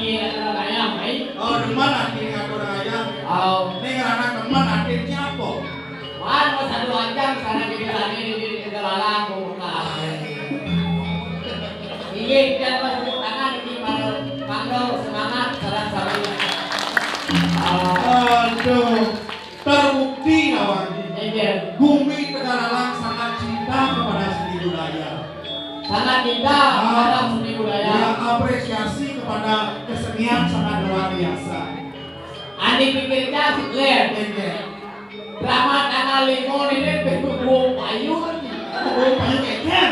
nanti ada ayam, Oh, demen nanti ngatur ayam. Oh, Ini karena teman nanti siapa? wan mau satu jam sekarang di lagi di kegelalan buka. Ingin dan masuk tangan di mana Pando semangat serang sabi. Aduh, terbukti kawan. Iya. Bumi Tegaralang sangat cinta kepada seni budaya. Sangat cinta kepada seni budaya. Ya, apresiasi kepada kesenian sangat luar biasa. Andi pikirnya clear. Drama tanggal 5 ini berburu payu kan? Oh, payu keken.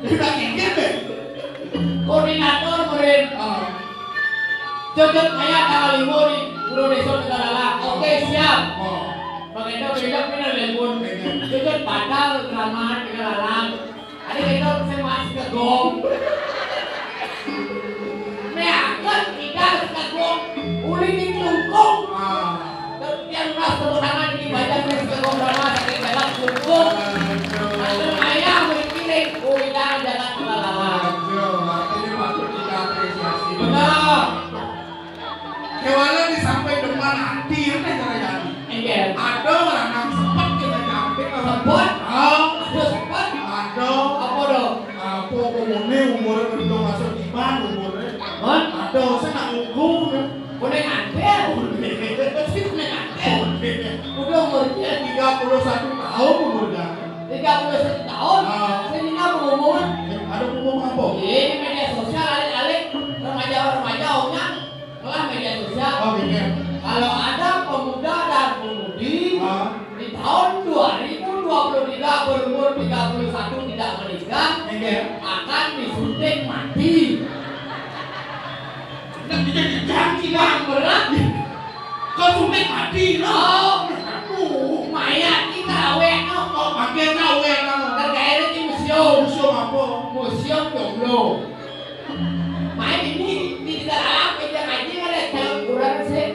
Udah keken deh. Koordinator meren. Cocok kayak tanggal 5 nih. Bro Desa Tegaralang. Oke siap. Mengendor beda bener telepon. Cocok padahal drama Tegaralang. Ada kita saya masih ke gong. Meakan tidak ke gong. Uli di kelungkung. Yang ras tepuk tangan di badan ke gong drama sakit dalam kelungkung. Ada ayam berkirim. Uli dan jangan Tegaralang. Ini patut kita apresiasi. Benar. Kewala disampai depan hati itu caranya. Enggak. Ada orang yang sempat kita nyampe ke Sempat? Oh, Ada sempat? ada. Apa dong? Apa umurnya belum masuk di mana umurnya? Hah? Ada, saya nak ngukur. Udah ngantel. Sih udah ngantel. Udah umurnya 31 tahun umurnya. 31 tahun. Saya ini apa ngomong? Ada umur apa? Ini media sosial alik-alik remaja-remaja omnya kelah media sosial. Oh, iya. Kalau ada pemuda dan pemudi di tahun 2023 berumur 31 tidak menikah Iya. akan disuntik mati. Nak jadi janji lah. Berat? Kau suntik mati lah. Mayat kita awet no. Kau pakai kawe lah. Terkait di museum. Musuh apa? Museum jomblo. Main ini di Tegaralang meja ngaji ada calon kurang sih.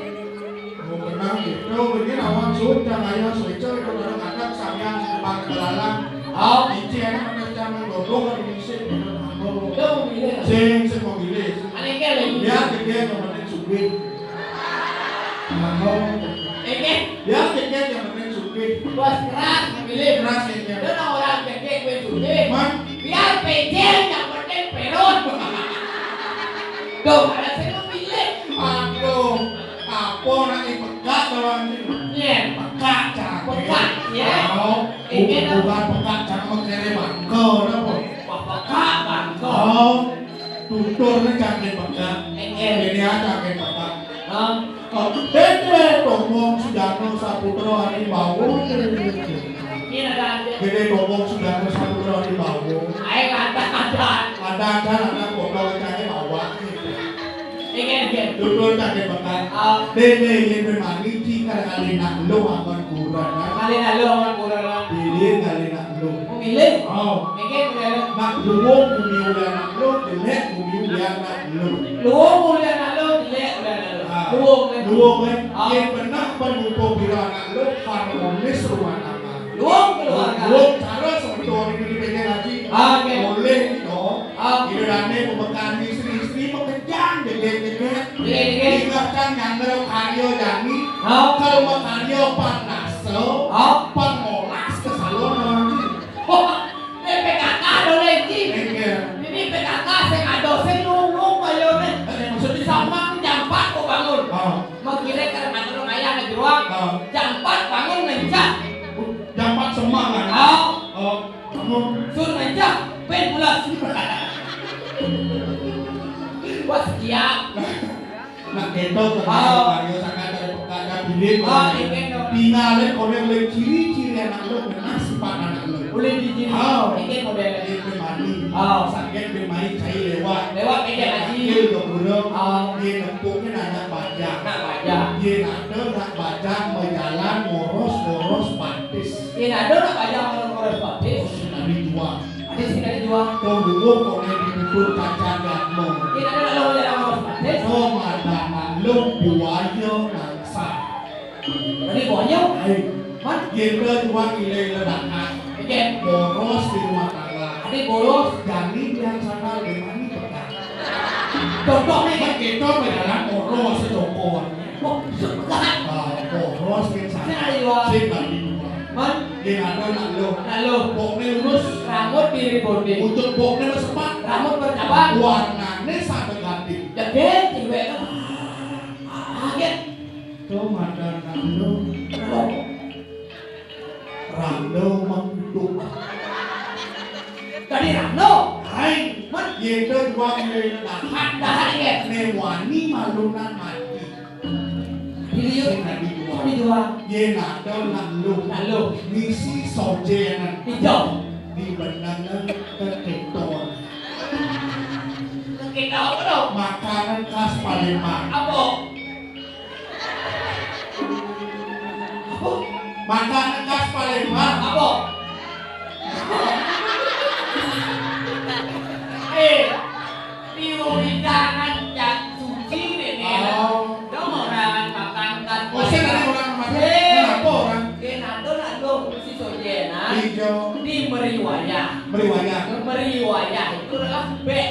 Mau kenal gitu, begini awak sudah ayah secoy kalau ada kakak sampean sebab kelalang. Oh, Ini enak ada jangan godong di sini. itu milih. Sing mau pilih. Aneh ke lagi. Ya gede yang penting sugih. Mau. Eke, Ya gede yang penting sugih. bos keras milih. Keras ya. Dan orang cekek gue sudah. Man, Biar pecel yang penting perut. Tuh, ada saya pilih. aduh, apa nak pekat kawan ini? Iya. Pekat cak. Pekat, ya. Oh, Ini bukan pekat cak mengkere bangko, apa? Wah, pekat bangko. Oh, tuturnya jangan pekat. Eke. Ini aja kayak pekat. Oh, Oh, Dede Tomong Sudarno Saputra Harimau. ini ada aja. Dede Tomong Sudarno Saputra Harimau. Ayo kata-kata. Ada anak bodoh cari bawa. Eke. Tutur cari pekat. Oh, Dede yang bermani jika kali nak lu akan kurang. kali lalu orang kurang. Pilih kali nak lu. Memilih. Oh, Eke kurang. nak luwung bumi udah nak lu, jelek bumi udah nak lu. Luwung udah lalu, jelek udah lalu. Luwung. Luwung yang pernah penumpuk bila nak lu harmonis rumah tangga. Luwung keluarga. Luwung cara sebetulnya ini pengen lagi. Oke. Boleh dong. Oke. Idane pembekaan istri-istri mengejang deket-deket. Deket-deket. Ingatkan yang karyo jani. Oh. Kalau mau karyo panas so. Oh. Pengolas ke salon nanti. Ini PKK ada lagi. Iya. Ini PKK saya nggak dosen nunggu bayarnya. Maksudnya Sama jam 4 kok bangun. Oh. Mengira karena kantor ayah ada jeruang. Oh. Jam 4 bangun mencak. Jampat semangat. Oh. Oh. Kamu. Sur mencak. Pen pulas. Wah siap. Nak gendong ke karyo sangat dari pekada bilik. Oh, ini dong. Tinggalin oleh ciri-ciri anak lu benar sifat anak lu. Boleh dijini. Oh. Ini model. Dia bermani. Oh. Sakit bermain cair lewat. Lewat meja ngaji. Dia ke burung. Oh. Dia nempuknya anak bajak. Nak baca. Dia ada nak bajak berjalan moros pantis. Ini ada nak baca orang-orang batis. Nabi jual. Ada sih dari jual. Kau dulu kau yang dipukul kaca gatmo. Ini ada nak lawan orang batis. Kau madaman lu buaya nangsa. Jadi bonyok. Hai. Man. Dia jual ilai ledakan. Oke. Boros di rumah tangga. Ada boros. Jadi yang sana bermani pekat. Contohnya Kan kan, kita berjalan oro sedokon. kok suka. Oro sing Saya sana. ada dua. Sing bagi dua. Man, Yen ada nak lo. lalu Bokne lurus. rambut diri bodi, Untuk bokne sepat. rambut bercabang. Warnane sampai ganti. Jadi cewek kan, kaget. Tuh ada nak lo. Rando menghidup. Tadi Rano, Hai. man, Yendo dua dahan. dahan ya. Newani malunan mati. Video, Sing tadi dua. di dua. Yen ada nak lo. Lalu Misi sojenan. hijau. Di benangan keketon. Kita apa dong? Makanan khas Palembang. Apa? Apa? Makanan khas Palembang. Apa? Di hidangan yang suci ini. Oh. Dong orang makan kan. Oh, saya tadi orang makan. Kenapa orang? Kenapa si sojena Hijau. di meriwayah. Meriwayah. Meriwayah itu adalah bek.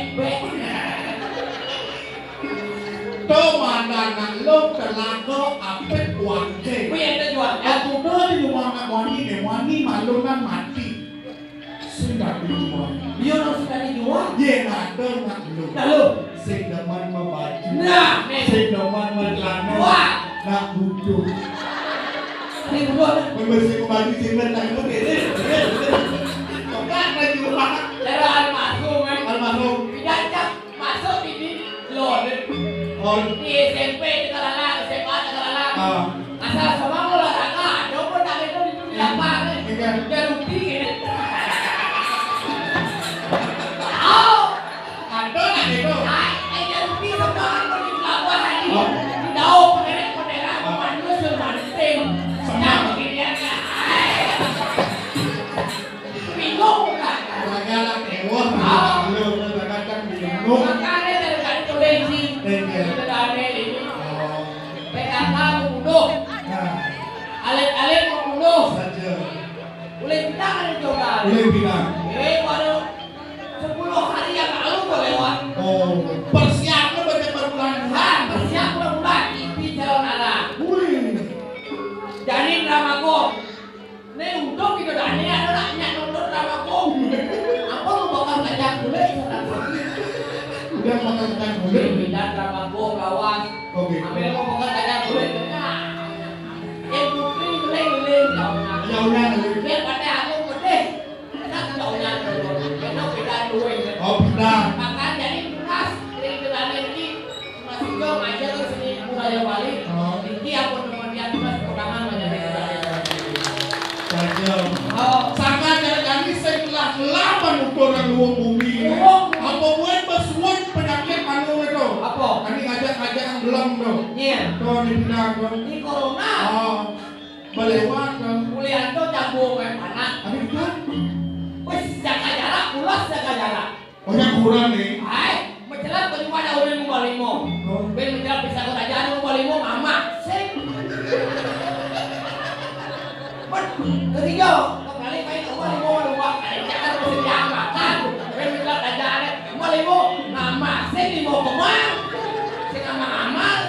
Pemandangan lo telaga apet wangke. Wih, ada jual. Aku dari rumah wani ne wani malunan mati. Sudah dijual. Dia harus sekali jual. Yen ada nak lo. Lalu, Sing demen membaju. nah, nih, Sing demen mencelana. wah, Nak duduk. ini berdua. Membersih baju sing benang itu gede. Kan baju banget. Cara almarhum, Almarhum. Dijajak masuk ini loh. Oh. Di SMP di Kalalang, SMA di Kalalang. Ah. Asal sama olahraga, coba tak itu di lapang. Iya. Dia rugi gitu. Tahu? Ada nak itu. Dia rugi sebenarnya mau di lapang lagi. Oh. Di daun pendera pemandu semanting. Senang begini ya. Bingung kan? Lagala ewah. Lo kadang bingung. Makanya dari Sulawesi, kita dari ini. Oh. PKK membunuh, Nah, alit-alit membunuh. saja. Boleh bilang ada coba. Boleh bilang. Baru 10 hari yang lalu udah lewat. Oh, persiapnya baca berbulan. Bersiap bulan di jalan arah. Wih. Jadi dramaku. Ini untuk itu Dani ada naknya nonton dramaku. Apa lu bakal ngajak gue? Udah makan ikan kulit. Pindah dramaku kawan. Oke. Ambil mau bakal ngajak gue. Yang putri leng-leng jauhnya. Jauhnya. Lihat pada aku gede. Enak jauhnya dulu. Enak beda duit. Oh, pindah. Makan jadi beras. Dari Belanda ini masih jauh aja ke sini budaya Bali. Oh. Tinggi aku teman-teman beras kebangan banyak dari Saja. Oh, Sangka kami setelah lawan ukuran luang bumi. Luang bumi. Apa buat bersuat penyakit anu itu? apa? Kami ngajak-ngajak yang belum tuh. Iya. Tuh dipindah tuh. Ini corona. Oh, melewat tuh. Kuliah itu jago main panah. Tapi kan, Wes jaga jarak, ulas jaga jarak. oh yang kurang nih. Hai, menjelat bagaimana udah mau Oh, Ben menjelat bisa kerajaan mau mama. Sing. Ketiga, kembali main mau lupa. Jangan bersedia makan. Ben menjelat kerajaan mau mama. Sing mau kemana? Sing amal-amal.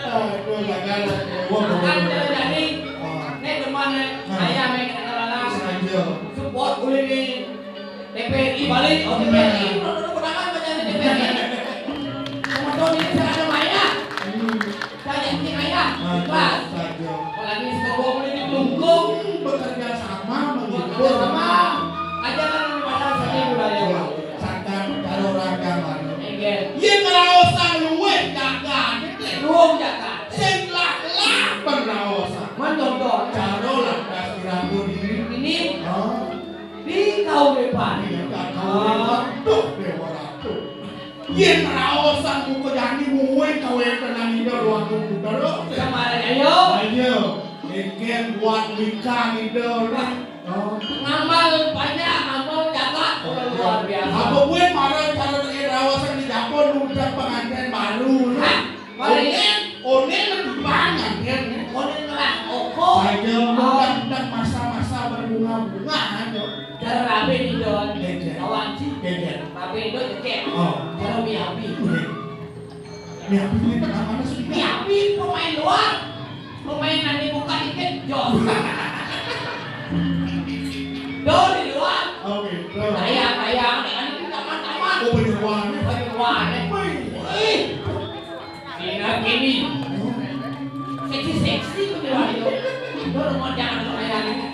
aduh, jangan. Wah, Makan jadi. oh, Nek kemana? Ayah main kena saja. support boleh di TPRI balik. Oh TPRI, udah kondangan macam TPRI. Kemudian ini saya ada Maya, saya ini Maya, kelas. Saja. Apalagi sekolah boleh ditunggung, Bekerja sama menghibur. bersama. Ajaran di pasar seni budaya. Santan karo ragaman. Engel, Ye ngeraosan luwih jaga. luang jaga. Sing lah penraosan. Mencontoh, Karo lantas diramu diri. ini Oh, di kau depan. ini kan tuh dewa ratu. Ye ngeraosan buku jadi muwe kawe tenang ida ruang tubuh terus. Sama ada yo. Ayo, ikan buat nikah ida. Oh. Ngamal banyak, ngamal jaga. Luar biasa. Apa gue marah cara dengan rawasan di Japon udah pengantin baru. Hah? Onen lebih banyak ya. Konin lah, oko. Ayo, udah masa-masa berbunga-bunga aja. Cara rapi di don. Geger. Kawan sih. Geger. Rapi itu cekek. Oh. Cara biapi. Nyiapin duit mana sih? Nyiapin pemain luar. Pemain nanti buka tiket jos. Do di luar. Oke. Kayak dengan itu taman-taman. Oh penyewaan. Penyewaan. Wih. Gini. Seksi penyewaan itu. Itu rumah jangan kayak ini.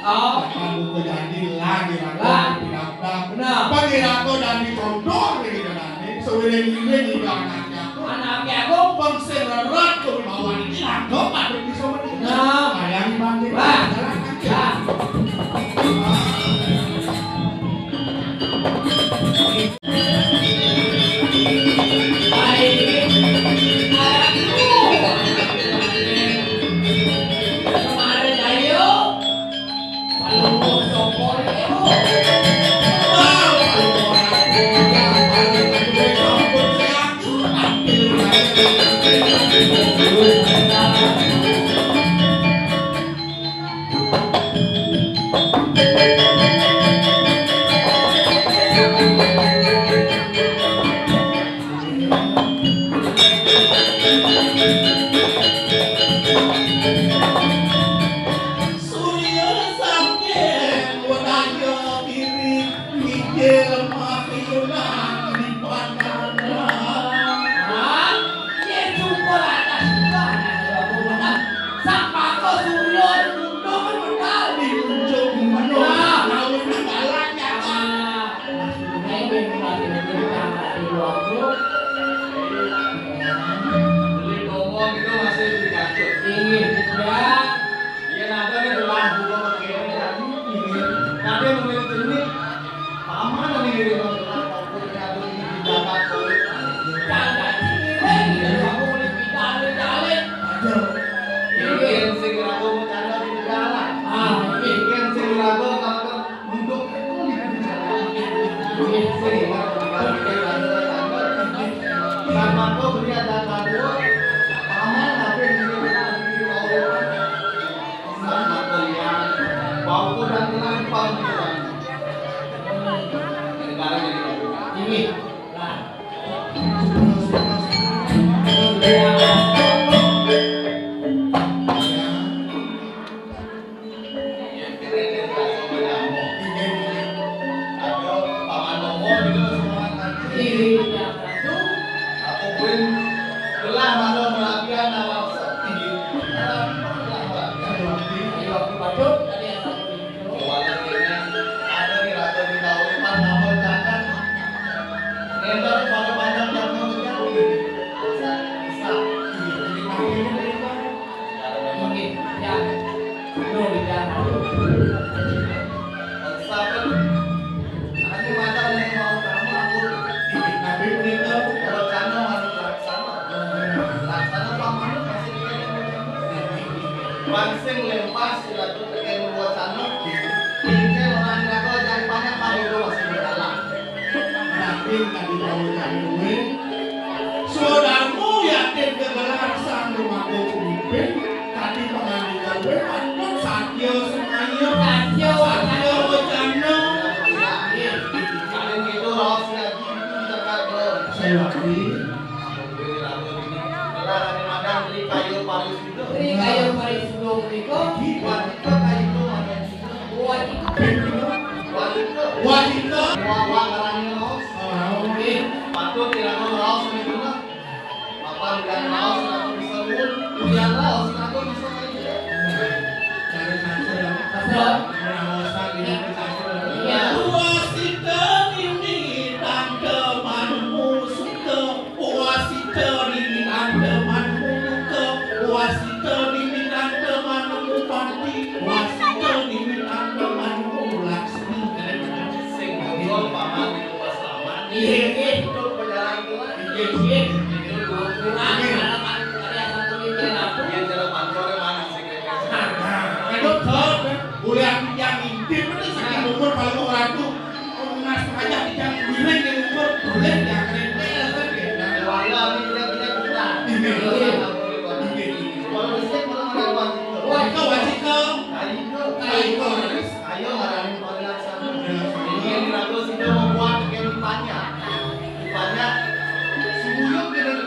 Oh. Kamu kejadi lagi Lah. Benar. Panggilanku dan dikondor gitu nanti. Sewileng ini juga anaknya. Anaknya aku Pengsererat ke bawah ini langgok ada bisa menit. Nah. Ayam mandi. Lah. Jalan kaki. Ya. Surya sampeyan wadaya diri mikir makhyunan di pandana. Diunjuk menolak lawan galanya. Beli ngomong itu masih dikacau. Iya nanti nih belah juga pakai ini. Nanti memilih jenis paman nanti ngiri belah maupun nyatu ini di belakang kulit. Mungkin sing ragu bercanda di jalan. Mungkin sing ragu kalau untuk itu di jalan. Sing ragu sama kau beri ada kado. Paman tapi ini belah di bawah. Sama kalian bau kau dan telan pang di jalan. Sekarang ini. Bangsing lepas sila tu tekan membuat sana. Tinggal orang yang kau jadi banyak pada itu masih berjalan. Tapi tadi mau cari duit. Saudaramu yakin kebenaran sang rumah pemimpin. Tadi pengadilan gue patut satyo semaya. Satyo wacana. Kalian gitu rahasia gitu cakap belum. Saya lagi. Kalau ada makan beli kayu paling itu. Wanita kayu itu mana? Wanita. Wawang karangnya raus. Patut tidak mau raus itu nak. Apa tidak raus aku bisa dulu. Ujian raus aku bisa lagi. Dari sastra. Wasita ini tante manmu suka. Wasita ini tante manmu suka. Wasita ini tante manmu panti. Wasita ini tante manmu laksmi. Sing ngomong paman itu pas lama. Iya. Itu perjalanan itu lah. Iya. Itu kurang. Yang dalam kantornya mana sih kayaknya? Itu kan boleh aku yang intip itu saking umur paling orang tuh nas aja yang bilang yang umur boleh yang keren kan gitu. Wala ini kita kurang. Kalau bisa kalau ada wajib. Wah, kau wajib kau. Ayo ngarahin panggilan sana. Ini diragu sih dia membuat kayak ditanya. Si Buyuk gini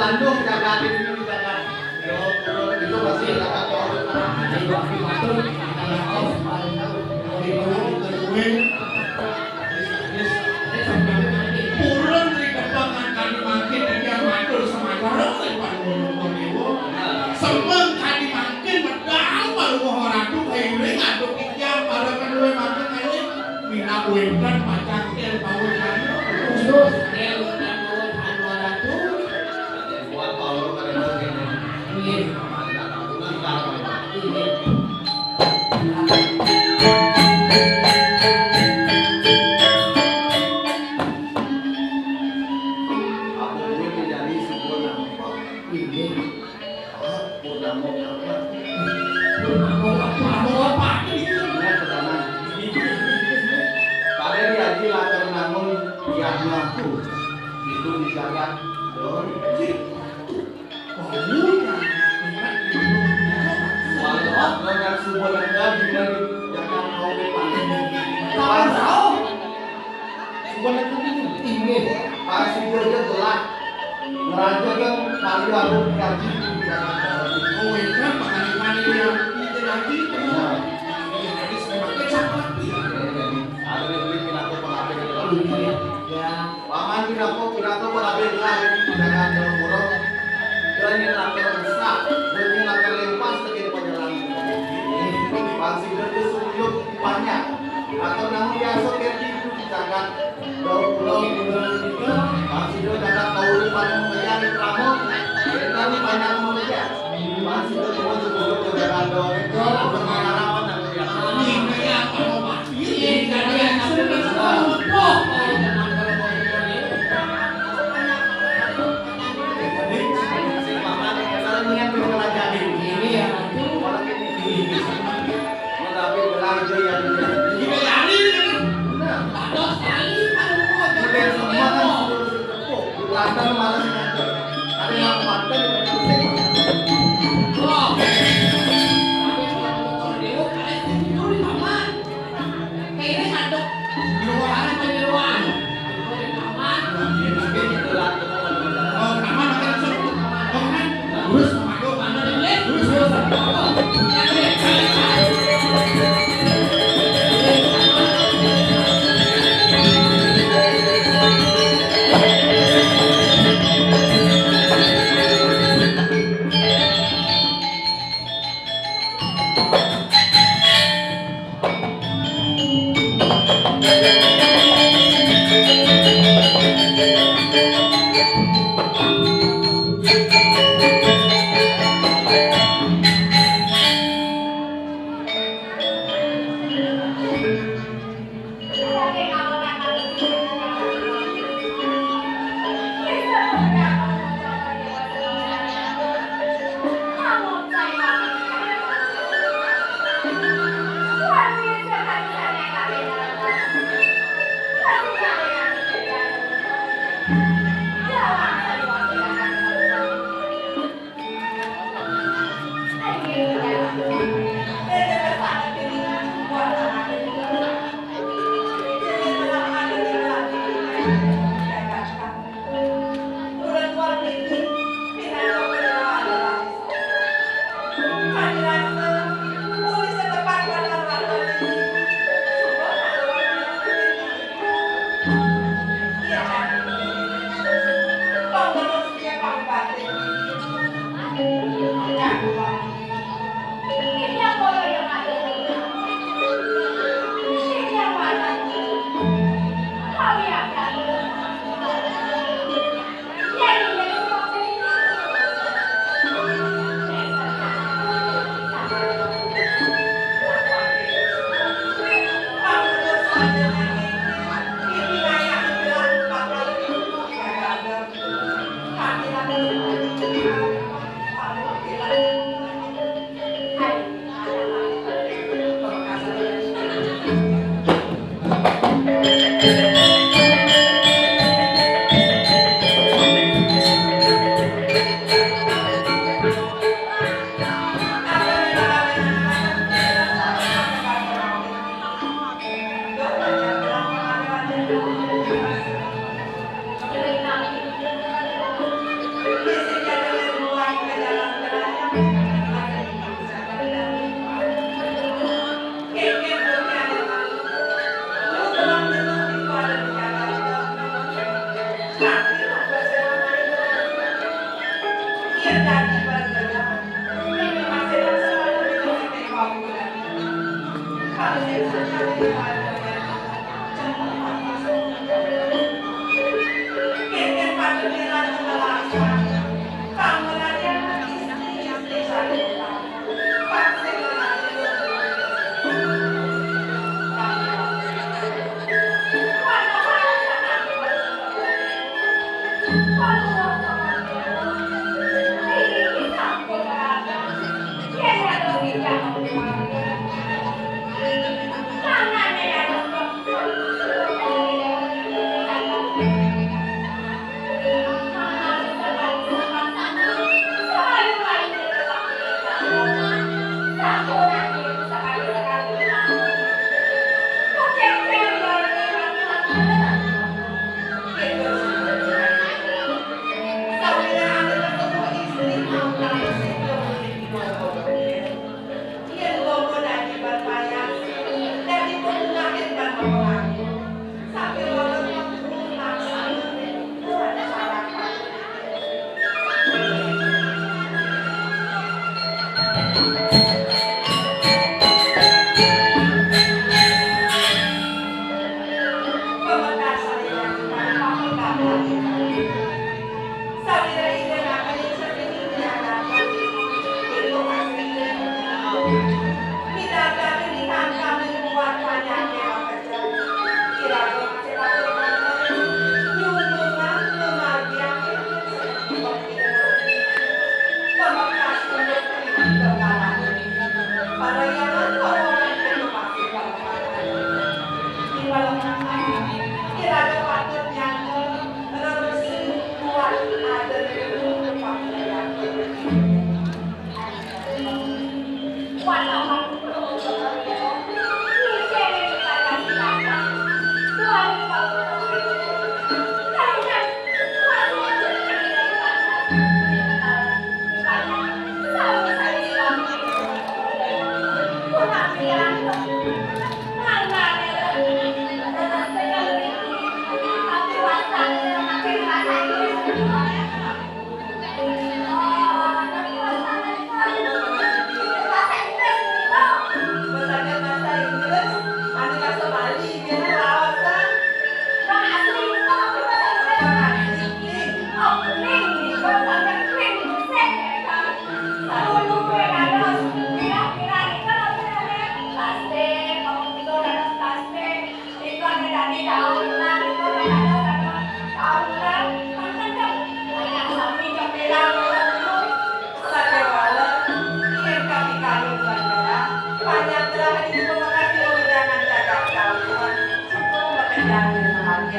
Bandung jaga di sini jaga. Itu pasti jaga kalau Jadi waktu batur ada kaos paling tahu. Purun dari kebangan kali makin dia matur sama garong lepas ngomong dewo. Semeng kali makin medang baru orang tu kayak ngaduk kijam ada kedua makin kali mina kuikan macam dia bawa kali. Khusus rel dan bawa anu ratu. buat Paulo kalian begini. Ini. Ini. Aku pun menjadi sebuah nama. Ini. Purnamo apa? Mau apa ini? Ini pertama. Kalian jadi latar namun yang ngaku itu dijaga don. Walau dengan sebuah naga bila dijaga kau dipanggil. Tahu tahu. Sebuah naga ini. Ini. Pasti dia telah ngeraja kan kali aku gaji dijaga. Oh ikan makan dia itu lagi. Jadi semakin cepat dia. Ada yang beli pinato pengabe gitu. Ini. Ya. Paman pinato pengabe lah jangan dorong. Dia latar besar, dia latar lepas ke penjalan. Pasti dia suyuk banyak. Atau namun biasa kerja itu dijaga. Pulau pasti dia jaga tahu pada mengejar di Pramo. Kita ini banyak mengejar. Pasti dia cuma sebelum jaga doang itu pengalaman dan dia. Ini kayak apa mau mati? Ini kan dia sudah tahu. Oh, jangan kalau mau ini. Si paman sekarang ingat kerajaan ini. Ini ya ratu. Orang ini. Tapi belanja yang Kita lari ni. benar. Ada sekali kalau mau Model jangan semua kan semua. sudah tertepuk. Lantar malas ngaco. Ada yang mantan yang pusing. Wow. Tapi kalau dia kalian tidur di kamar. Kayaknya satu. Luar penyeruan. Tidur di kamar. Itu lantar mau Oh, nama makan suruh. Oh kan? Terus masuk. Mana dia boleh? Terus. Yang dia kalian.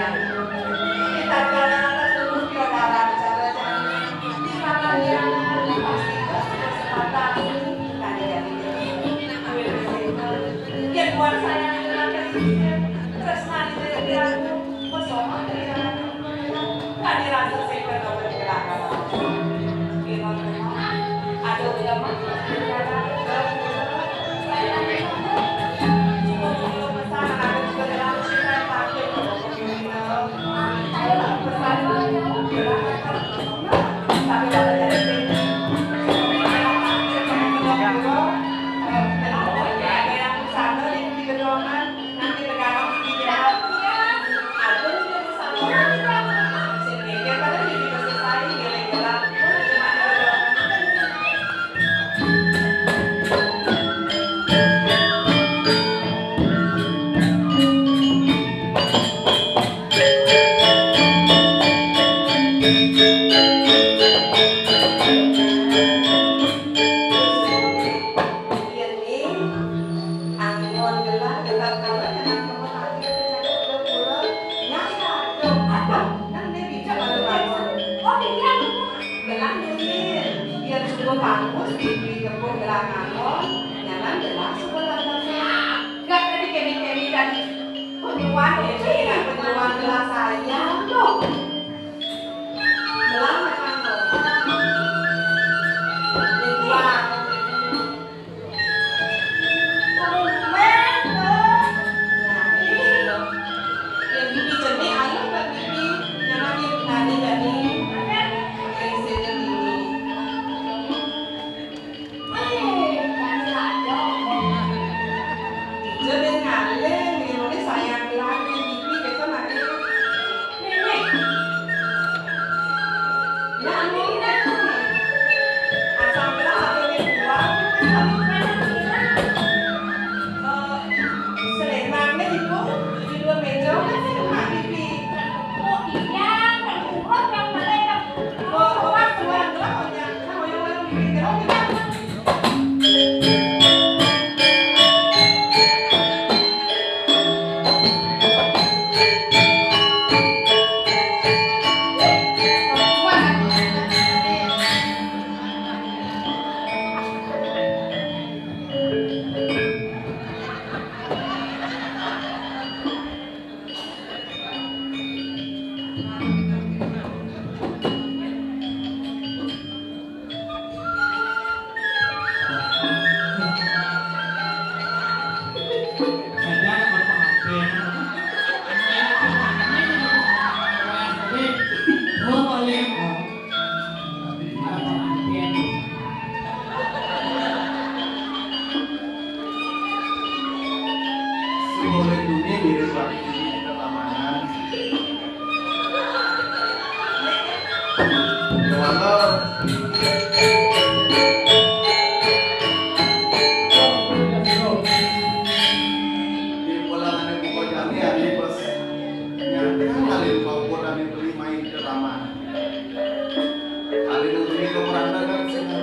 Kita jalan seluruh piodaran cara-cara di mana dia pasti kesempatan kali jadi dia buat saya dengan terus nanti dia bersama dia kali rasa saya pernah bergerak ada udah masuk kampus di kebun belakang nyaman jelas gak tadi kemi dan penyuan penyuan gelas saya loh gelas makan loh dibuang tumben loh nah ini loh yang bibi jenis ayo mbak bibi nyaman yang nadi jadi yang sedang ini jadi ngalir ini sayang lagi bibi kita nanti nenek nah ini asal kita satunya buang selendangnya itu di dua meja nanti rumah bibi oh iya kan umur yang mereka oh waktu yang gelapnya mau yang bibi gelapnya Boleh dunia mirip lagi di pertamanan. Di pulangan yang pokoknya ini ada pas nyata kali papua dan beli main ke taman. Kali beli ke peranda kan semua.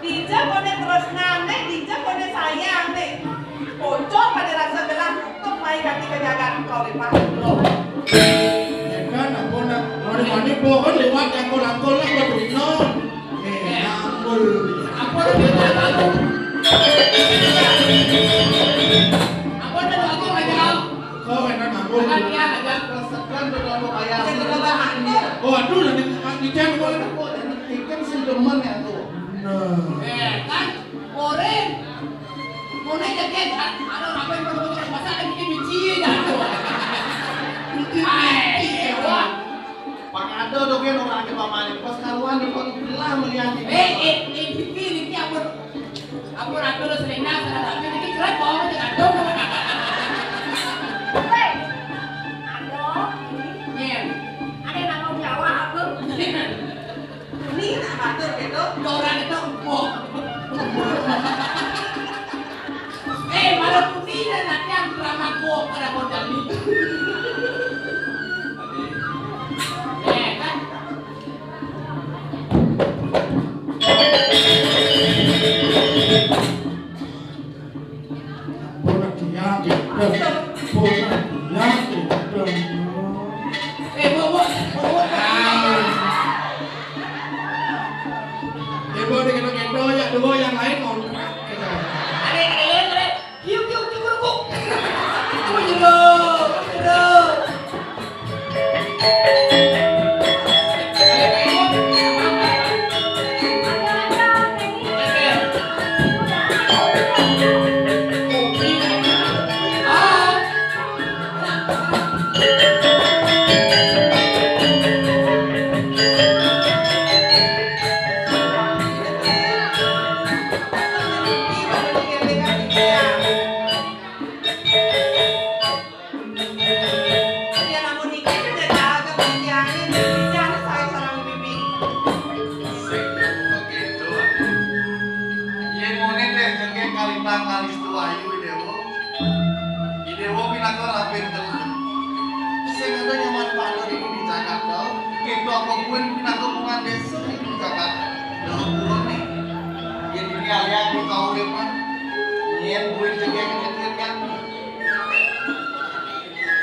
Dija kone terus ngane, dija kone sayang nih. Pocok pada rasa gelang untuk main kaki kejagaan kau lepas dulu. Ya kan, aku nak mandi pohon lewat yang kolam-kolam ke Bruno. Ngambul. Apa yang kita lakukan? Waduh, nanti dijan kok. Kok tiket sih demen ya tuh. Nah. Kan, Moren. Moren jadi ada orang yang berbeda bahasa ada bikin benci dah tu. Hai, wah. Pangado dong kan orang ke pamanin pas karuan kok belah melihat Ini aku ratu lo selena sana tapi ini keren kok dengan dong. Hei, aduh, Nyen, ada yang mau jawab aku. Ini nak batur gitu. orang itu empuk. Malah putih dan nanti yang drama kok pada modal ni. Kan? Bola dia gitu. Bola dia gitu. Bawa. Ibu dikendo-kendo ya dua yang lain mau. Ada. Kiu berukuk. Kamu jeruk.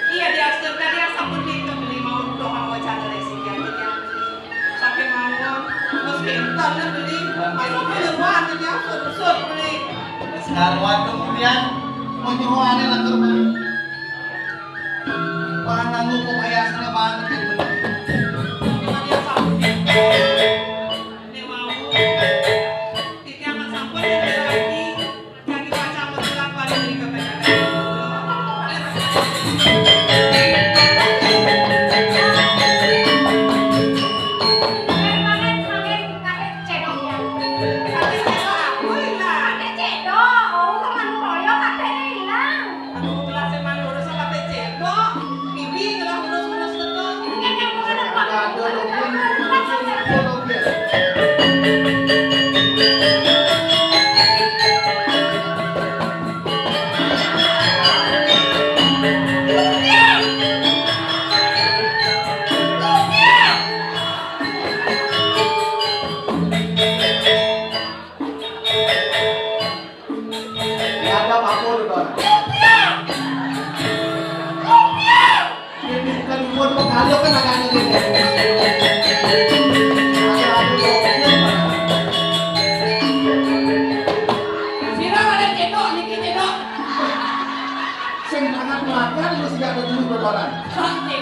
Iya dia sudah dia sabun itu beli mau untuk mau cara racing jadi dia sampai mau meski entar dia beli masuk ke luar dia suruh beli Sekarang kemudian mau nyuruhannya lah ke rumah. Bahan nanggung kok ayah sana bahan yang benar. cuma dia sabun itu dia mau tidak akan sabun dia lagi jadi macam betulan pada beli ke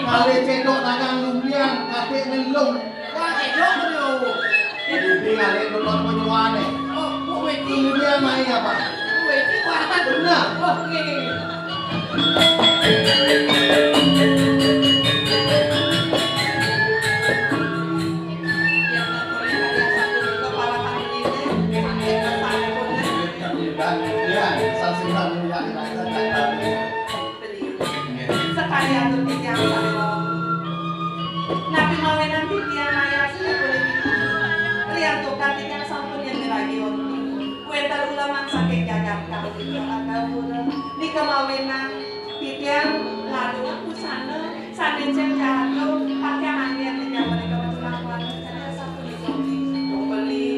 Kali cendok dagang lumpiang, kakek nelung. Jadi kali nonton penyuane. Lumpiang main apa? Benar. sekali atur tiang nabi mawe nanti tiang maya sih boleh lihat tuh kan tiang sampun yang lagi kue terulaman sakit jagat kalau di di kemawinan tiang lalu aku sana jam jatuh pakaiannya tiang mereka bertulang saya sampun itu beli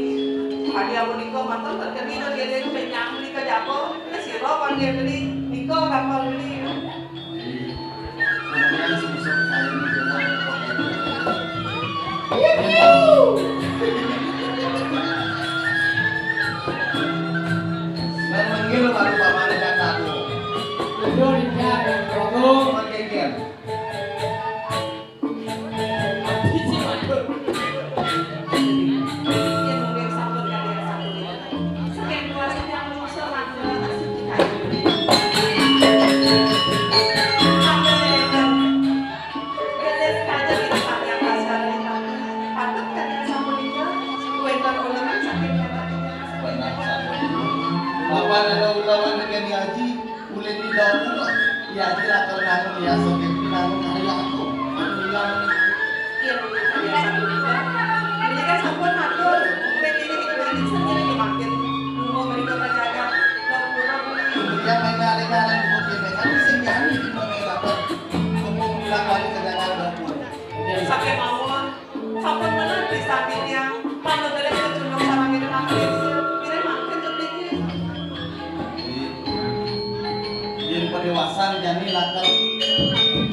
hadiah boniko mantan terkini dia itu penyang di kejapo si rokan dia beli niko kapal beli Kemudian sebesar saya menjelang dan mengilu baru paman jatah dulu. Betul dia bergabung. Pakai Biji mana? Lawan ada ulawan dengan haji, boleh di dahulu. Ya kira karena aku biasa kenal karya aku. Ulang Iya, biasa juga. Ini kan sampun matur, ini sendiri dimakin. Mau mereka menjaga pulau-pulau. dia main-main mungkin kan sing jadi di mana dapat. Ngomong bilang kali kedatangan dapur. Sampai mawon, sampun menang di sampingnya. Pandu dari kecundung sama kita makin. Kira makin jadi. Yang pendewasan jadi latar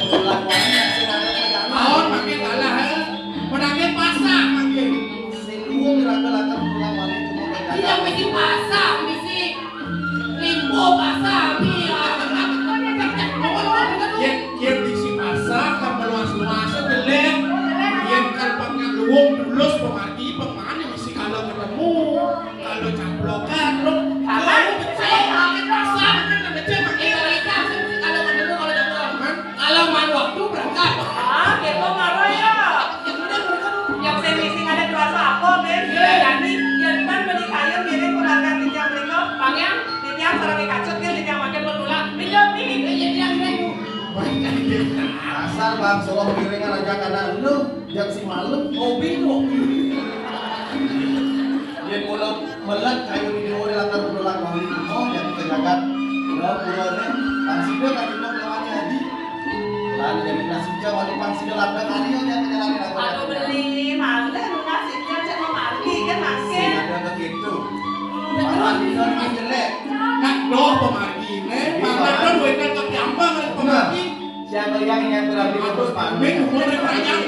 ulang wani yang senang Tahun makin kalah menangin pasang makin. sing luwung latar ulang wani cuma Iya mesti pasang mesti limbo pasang Yen disi pasang kan meluas-luas delek. Yen kalpaknya luwung dulus pemargi pemane mesti kalau ketemu. Kalau caplokan lo Kalau pasang kan kecil makin kita mesti kalau ketemu kalau dapat kalau main waktu berangkat. Ah, gitu marah ya. Yang saya missing ada dua sapo, Ben. Jadi, yang kan beli kayu mirip keluarga tiang mereka. Bang yang tiang sarang kacut kan tiang makin bertulang. Minum nih. Jadi yang itu asal bang solo piringan aja karena lu yang si malu hobi tuh dia mulut melek kayu di luar latar ulang wali oh jadi kejagat udah pulaunya pangsida kan cuma lawannya haji lalu jadi nasibnya wali pangsida lapang hari yang kejalan Aduh beli malu nasibnya cek memargi kan makin. ada begitu malah bisa jelek nak doh pemargi ne. Mana doh wekan kepiambang pemargi. siapa yang berarti terus pamit Ming umur banyak